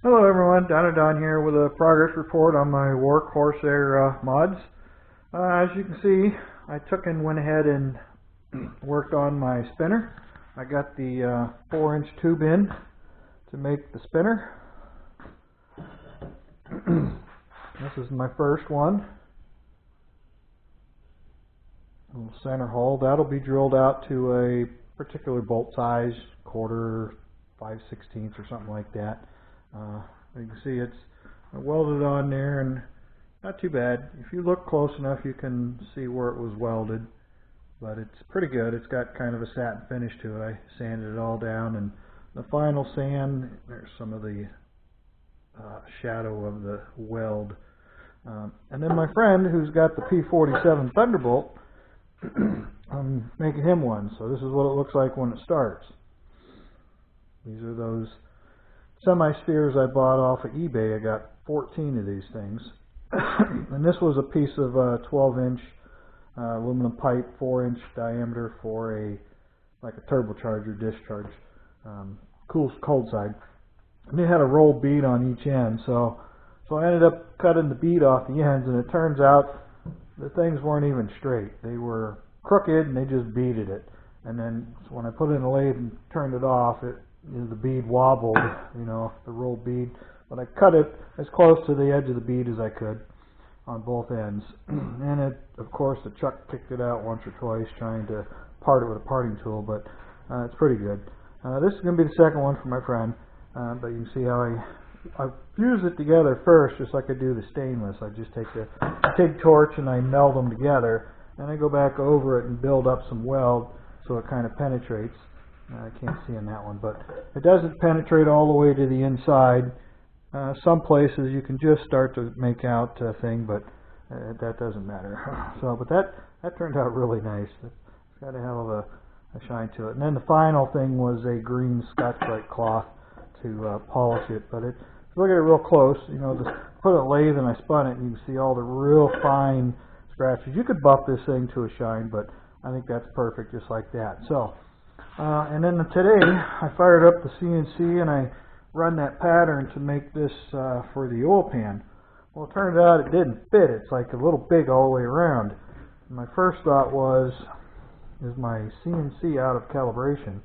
Hello everyone, Don here with a progress report on my war Corsair mods. As you can see, I went ahead and worked on my spinner. I got the 4-inch tube in to make the spinner. This is my first one. Little center hole. That'll be drilled out to a particular bolt size, 1/4, 5/16 or something like that. You can see it's welded on there and not too bad. If you look close enough you can see where it was welded, but it's pretty good. It's got kind of a satin finish to it. I sanded it all down, and the final sand, there's some of the shadow of the weld. And then my friend who's got the P47 Thunderbolt, I'm making him one. So this is what it looks like when it starts. These are those semi-spheres I bought off of eBay. I got 14 of these things. And this was a piece of 12-inch aluminum pipe, 4-inch diameter for like a turbocharger discharge, cold side. And it had a rolled bead on each end, so I ended up cutting the bead off the ends, and it turns out the things weren't even straight. They were crooked, and they just beaded it. And then so when I put it in the lathe and turned it off, the bead wobbled, the rolled bead. But I cut it as close to the edge of the bead as I could on both ends. And of course, the chuck kicked it out once or twice trying to part it with a parting tool, but it's pretty good. This is going to be the second one for my friend, but you can see how I fuse it together first, just like I do the stainless. I just take the TIG torch and I meld them together, and I go back over it and build up some weld so it kind of penetrates. I can't see in that one, but it doesn't penetrate all the way to the inside. Some places you can just start to make out a thing, but that doesn't matter. But that turned out really nice. It's got a hell of a shine to it. And then the final thing was a green Scotch-Brite cloth to polish it. But if you look at it real close, put a lathe and I spun it, and you can see all the real fine scratches. You could buff this thing to a shine, but I think that's perfect just like that. So. And then today I fired up the CNC and I run that pattern to make this for the oil pan. Well, it turned out it didn't fit. It's like a little big all the way around. And my first thought was, is my CNC out of calibration?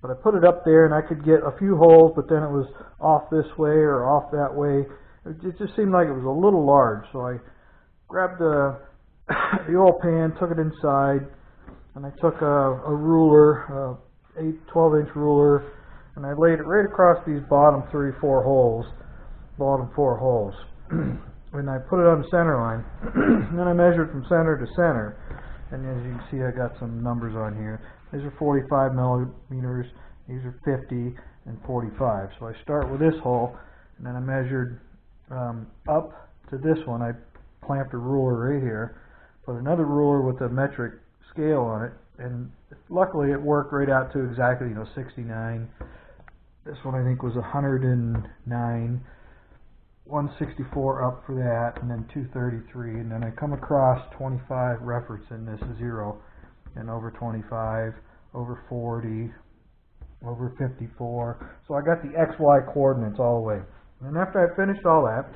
But I put it up there and I could get a few holes, but then it was off this way or off that way. It just seemed like it was a little large. So I grabbed the oil pan, took it inside, and I took a ruler, 12-inch ruler, and I laid it right across these bottom 4 holes. And I put it on the center line. And then I measured from center to center. And as you can see, I got some numbers on here. These are 45 millimeters, these are 50 and 45. So I start with this hole, and then I measured up to this one. I clamped a ruler right here, put another ruler with a metric scale on it, and luckily it worked right out to exactly 69. This one I think was 109, 164 up for that, and then 233, and then I come across 25 referencing this 0, and over 25, over 40, over 54. So I got the XY coordinates all the way. And after I finished all that,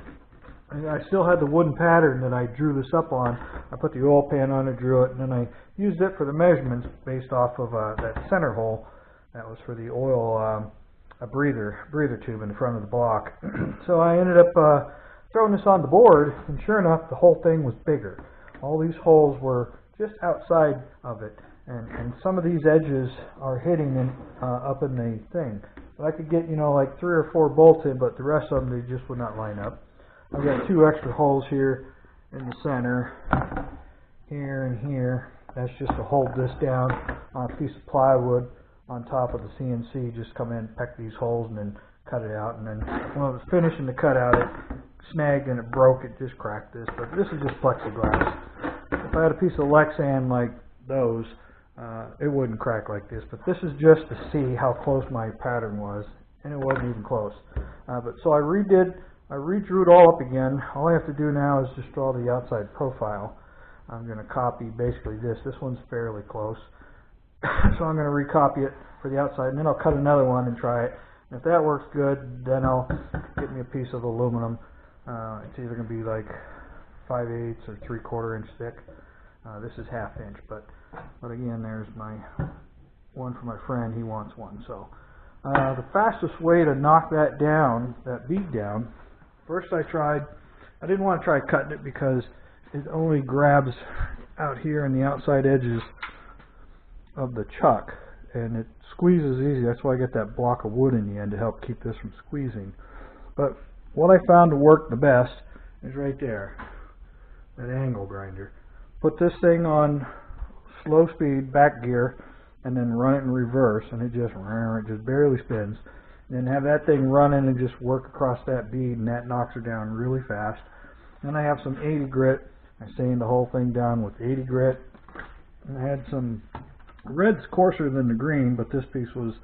I still had the wooden pattern that I drew this up on. I put the oil pan on it, drew it, and then I used it for the measurements based off of that center hole. That was for the oil a breather tube in the front of the block. So I ended up throwing this on the board, and sure enough, the whole thing was bigger. All these holes were just outside of it, and some of these edges are hitting up in the thing. But I could get like 3 or 4 bolts in, but the rest of them, they just would not line up. I've got 2 extra holes here in the center, here and here. That's just to hold this down on a piece of plywood on top of the CNC. Just come in, peck these holes, and then cut it out. And then when I was finishing the cutout, it snagged and it broke. It just cracked this. But this is just plexiglass. If I had a piece of Lexan like those, it wouldn't crack like this. But this is just to see how close my pattern was, and it wasn't even close. So I redrew it all up again. All I have to do now is just draw the outside profile. I'm going to copy basically this. This one's fairly close. So I'm going to recopy it for the outside, and then I'll cut another one and try it. If that works good, then I'll get me a piece of aluminum. It's either going to be like 5/8 or 3/4 inch thick. This is 1/2 inch, but again, there's my one for my friend. He wants one. So the fastest way to knock that down, that bead down, first I didn't want to try cutting it because it only grabs out here in the outside edges of the chuck, and it squeezes easy. That's why I got that block of wood in the end to help keep this from squeezing. But what I found to work the best is right there, that angle grinder. Put this thing on slow speed, back gear, and then run it in reverse, and it just barely spins. Then have that thing running and just work across that bead, and that knocks her down really fast. Then I have some 80 grit. I sand the whole thing down with 80 grit. And I had some red's coarser than the green, but this piece was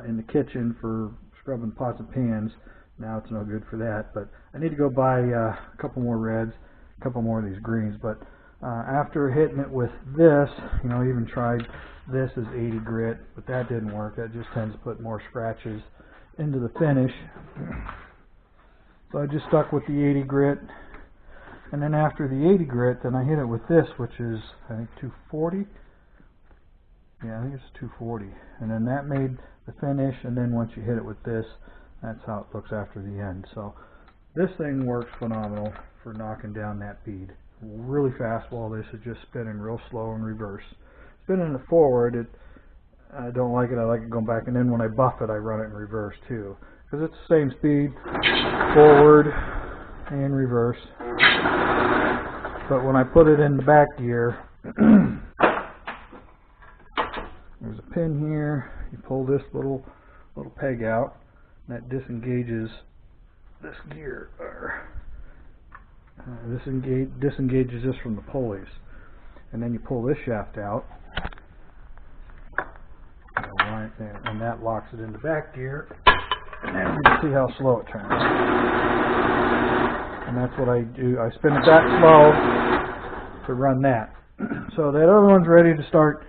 in the kitchen for scrubbing pots and pans. Now it's no good for that, but I need to go buy a couple more reds, a couple more of these greens. But after hitting it with this, you know, I even tried this as 80 grit, but that didn't work. That just tends to put more scratches into the finish. So I just stuck with the 80 grit. And then after the 80 grit, then I hit it with this, which is, I think, 240. Yeah, I think it's 240. And then that made the finish, and then once you hit it with this, that's how it looks after the end. So this thing works phenomenal for knocking down that bead really fast, while this is just spinning real slow in reverse. Spinning it forward, I don't like it. I like it going back, and then when I buff it, I run it in reverse too, because it's the same speed, forward and reverse. But when I put it in the back gear, there's a pin here. You pull this little peg out, and that disengages this gear. Disengages this from the pulleys, and then you pull this shaft out, and that locks it into back gear. And then you can see how slow it turns. And that's what I do. I spin it that slow to run that. So that other one's ready to start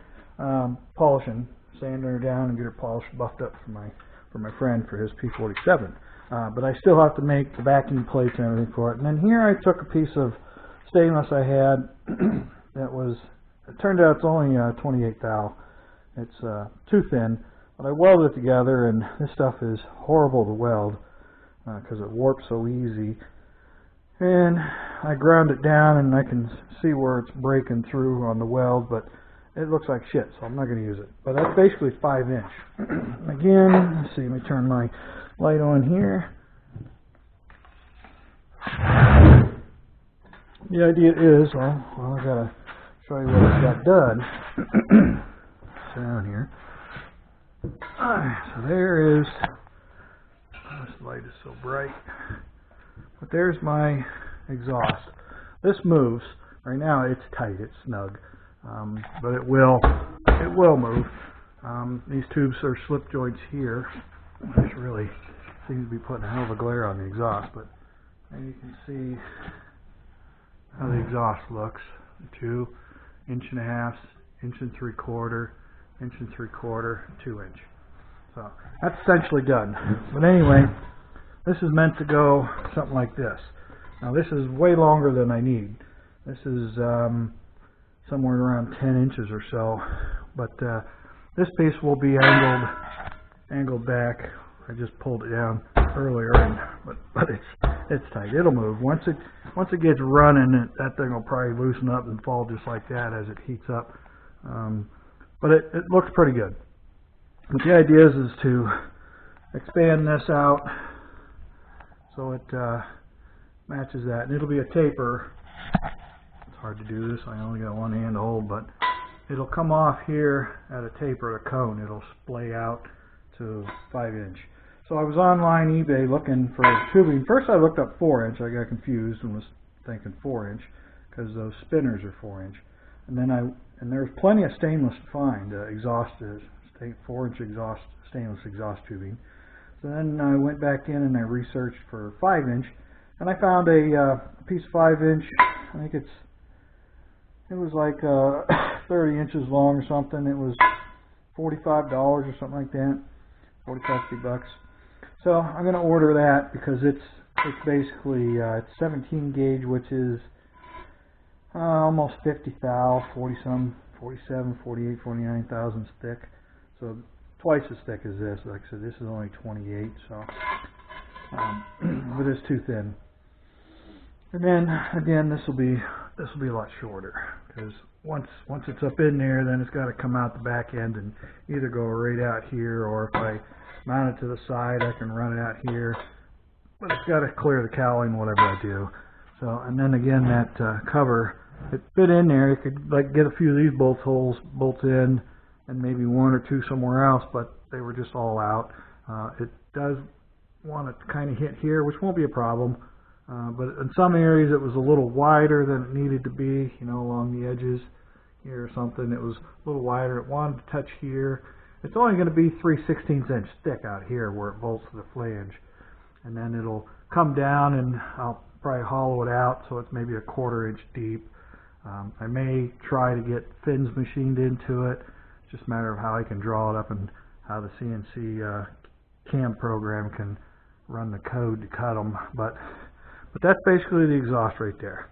polishing, sanding her down and get her polished, buffed up for my friend for his P47. But I still have to make the backing plates and everything for it. And then here I took a piece of stainless I had that was, it turned out it's only 28 thou. It's too thin, but I welded it together, and this stuff is horrible to weld because it warps so easy. And I ground it down, and I can see where it's breaking through on the weld, but it looks like shit, so I'm not going to use it. But that's basically 5 inch. Again, let's see, let me turn my light on here. The idea is, well, I gotta show you what I've got done. Down here. So there is, this light is so bright, but there's my exhaust. This moves. Right now it's tight, it's snug, but it will move. These tubes are slip joints here, which really seems to be putting a hell of a glare on the exhaust, but now you can see how the exhaust looks. 2 1.5 inches, 1 3/4 inches, 1 3/4, 2 inch. So that's essentially done. But anyway, this is meant to go something like this. Now this is way longer than I need. This is somewhere around 10 inches or so. But this piece will be angled back. I just pulled it down earlier, but it's tight. It'll move once it gets running. That thing will probably loosen up and fall just like that as it heats up. But it looks pretty good. But the idea is to expand this out so it matches that, and it'll be a taper. It's hard to do this. I only got one hand to hold, but it'll come off here at a taper, a cone. It'll splay out to 5 inch. So I was online eBay looking for tubing. First I looked up 4 inch. I got confused and was thinking 4 inch because those spinners are 4 inch. And then there's plenty of stainless to find. 4 inch stainless exhaust tubing. So then I went back in and I researched for 5 inch, and I found a piece of 5 inch. I think it was like 30 inches long or something. It was $45 or something like that, 45, $50. So I'm going to order that because it's basically it's 17 gauge, which is almost 50 thou, 40 some, 47, 48, 49 thousandths thick. So twice as thick as this. Like I said, this is only 28, so but it's too thin. And then again, this will be a lot shorter because once it's up in there, then it's got to come out the back end and either go right out here, or if I mount it to the side, I can run it out here. But it's got to clear the cowling, whatever I do. So, and then again, that cover, it fit in there. You could like get a few of these bolts in, and maybe one or two somewhere else, but they were just all out. It does want to kind of hit here, which won't be a problem. But in some areas it was a little wider than it needed to be, you know, along the edges here or something. It was a little wider. It wanted to touch here. It's only going to be 3/16 inch thick out here where it bolts to the flange. And then it'll come down and I'll probably hollow it out so it's maybe a 1/4 inch deep. I may try to get fins machined into it. It's just a matter of how I can draw it up and how the CNC CAM program can run the code to cut them. But that's basically the exhaust right there.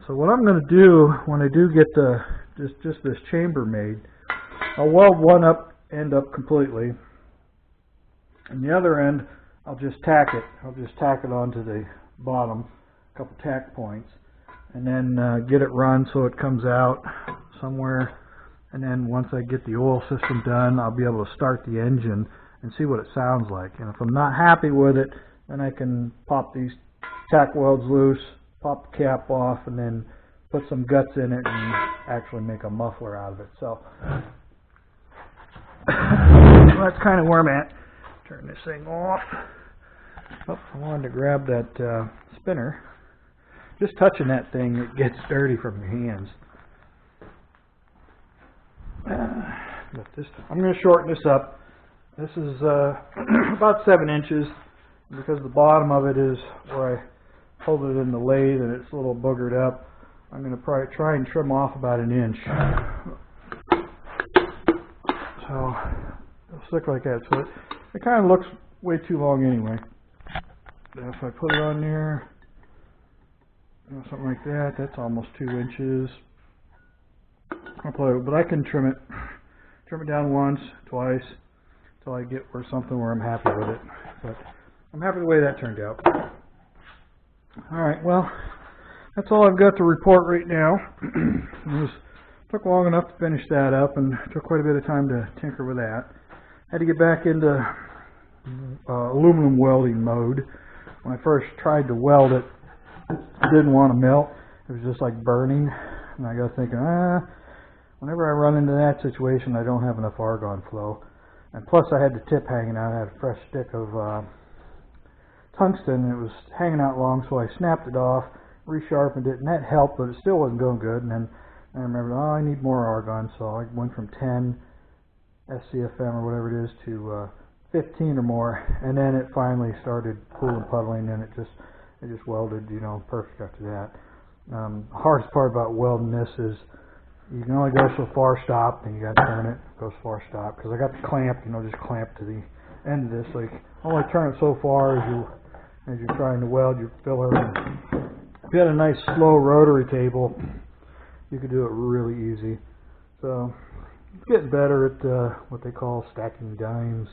So what I'm going to do when I do get just this chamber made, I'll weld one end up completely, and the other end I'll just tack it. I'll just tack it onto the bottom, a couple tack points, and then get it run so it comes out somewhere. And then once I get the oil system done, I'll be able to start the engine and see what it sounds like. And if I'm not happy with it, then I can pop these tack welds loose, pop the cap off, and then put some guts in it and actually make a muffler out of it. So that's kind of where I'm at. Turn this thing off. Oh, I wanted to grab that spinner. Just touching that thing, it gets dirty from your hands. I'm going to shorten this up. This is about 7 inches. Because the bottom of it is where I hold it in the lathe and it's a little boogered up, I'm going to probably try and trim off about 1 inch. So it'll stick like that. So it kind of looks way too long anyway. If I put it on there, you know, something like that, that's almost 2 inches. But I can trim it down once, twice, until I get something where I'm happy with it. But I'm happy the way that turned out. Alright, well, that's all I've got to report right now. It took long enough to finish that up, and took quite a bit of time to tinker with that. Had to get back into aluminum welding mode. When I first tried to weld it, it didn't want to melt. It was just like burning. And I got thinking, whenever I run into that situation, I don't have enough argon flow. And plus I had the tip hanging out. I had a fresh stick of tungsten, and it was hanging out long, so I snapped it off, resharpened it, and that helped, but it still wasn't going good. And then I remembered, I need more argon, so I went from 10 SCFM or whatever it is to 15 or more, and then it finally started pooling, puddling, and it just welded, you know, perfect after that. The hardest part about welding this is you can only go so far, stop, and you got to turn it, go so far, stop, because I got the clamp, you know, just clamp to the end of this, like only turn it so far as you're trying to weld your filler. If you had a nice slow rotary table, you could do it really easy. So it's getting better at what they call stacking dimes,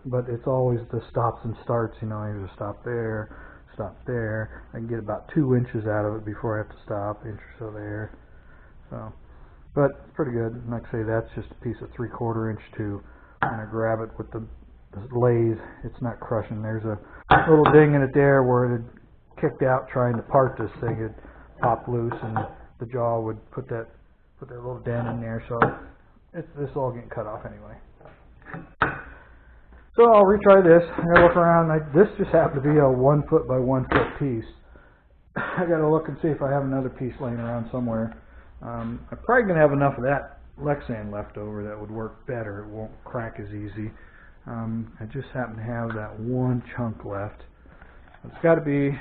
but it's always the stops and starts. You know, I just stop there. I can get about 2 inches out of it before I have to stop, inch or so there. So, but it's pretty good. And like I say, that's just a piece of 3/4 inch to kind of grab it with the lathe. It's not crushing. There's a little ding in it there where it had kicked out trying to part this thing. It popped loose, and the jaw would put that little dent in there. So this is all getting cut off anyway. So I'll retry this. I gotta look around. This just happened to be a 1 foot by 1 foot piece. I gotta look and see if I have another piece laying around somewhere. I'm probably gonna have enough of that Lexan left over that would work better. It won't crack as easy. I just happen to have that one chunk left. It's got to be,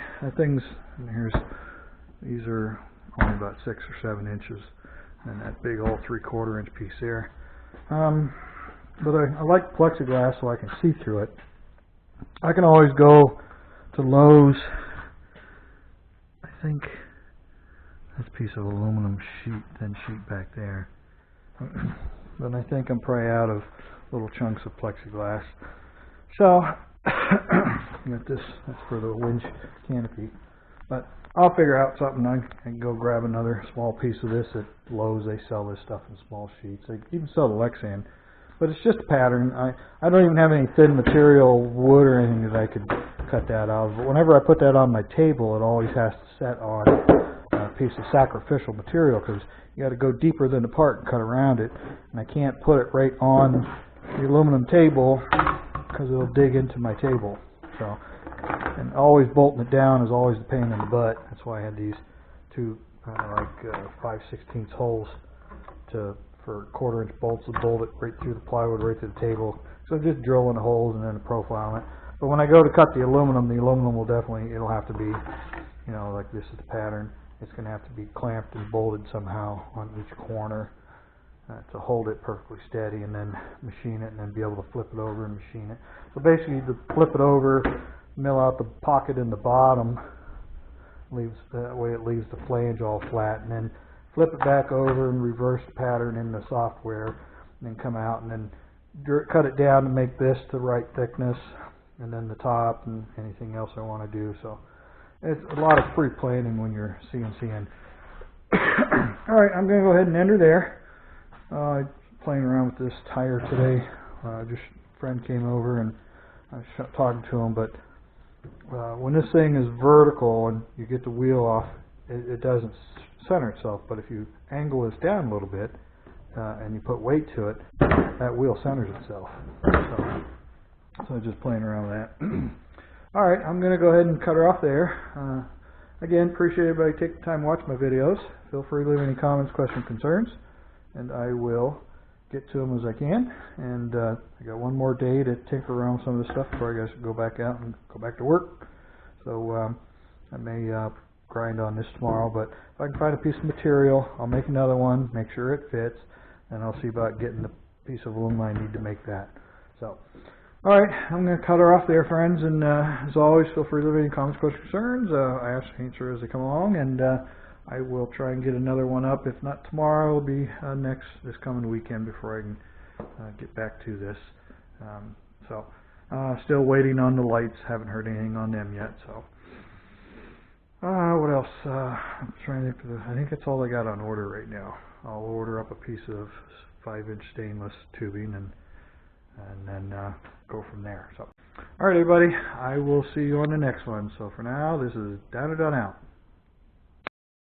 these are only about 6 or 7 inches, and that big old 3/4 inch piece there. but I like plexiglass so I can see through it. I can always go to Lowe's. I think this piece of aluminum sheet, thin sheet back there. But I think I'm probably out of little chunks of plexiglass. So, got this, that's for the winch canopy. But I'll figure out something. I can go grab another small piece of this at Lowe's. They sell this stuff in small sheets. They even sell the Lexan. But it's just a pattern. I don't even have any thin material, wood or anything that I could cut that out of. But whenever I put that on my table, it always has to set on a piece of sacrificial material because you got to go deeper than the part and cut around it. And I can't put it right on the aluminum table because it'll dig into my table. So, and always bolting it down is always the pain in the butt. That's why I had these two 5/16 holes for 1/4-inch bolts to bolt it right through the plywood, right to the table. So I'm just drilling the holes and then profiling it. But when I go to cut the aluminum will definitely, it'll have to be, you know, like this is the pattern. It's going to have to be clamped and bolted somehow on each corner to hold it perfectly steady, and then machine it, and then be able to flip it over and machine it. So basically, to flip it over, mill out the pocket in the bottom, that way it leaves the flange all flat, and then flip it back over and reverse the pattern in the software, and then come out and then cut it down to make this the right thickness, and then the top and anything else I want to do. So it's a lot of pre-planning when you're CNCing. Alright, I'm going to go ahead and enter there. Playing around with this tire today. Just a friend came over and I was talking to him, but when this thing is vertical and you get the wheel off, it doesn't center itself. But if you angle this down a little bit and you put weight to it, that wheel centers itself. So just playing around with that. Alright, I'm going to go ahead and cut her off there. Again, appreciate everybody taking the time to watch my videos. Feel free to leave any comments, questions, concerns, and I will get to them as I can. And I got one more day to tinker around with some of this stuff before I guess go back out and go back to work. So I may grind on this tomorrow, but if I can find a piece of material, I'll make another one, make sure it fits, and I'll see about getting the piece of aluminum I need to make that. So, alright, I'm going to cut her off there, friends, and as always, feel free to leave any comments, questions, concerns. I answer as they come along, and I will try and get another one up. If not tomorrow, it'll be this coming weekend before I can get back to this. Still waiting on the lights. Haven't heard anything on them yet. So, what else? I'm trying to. I think that's all I got on order right now. I'll order up a piece of 5-inch stainless tubing and then go from there. So, all right, everybody. I will see you on the next one. So for now, this is Down and Done Out.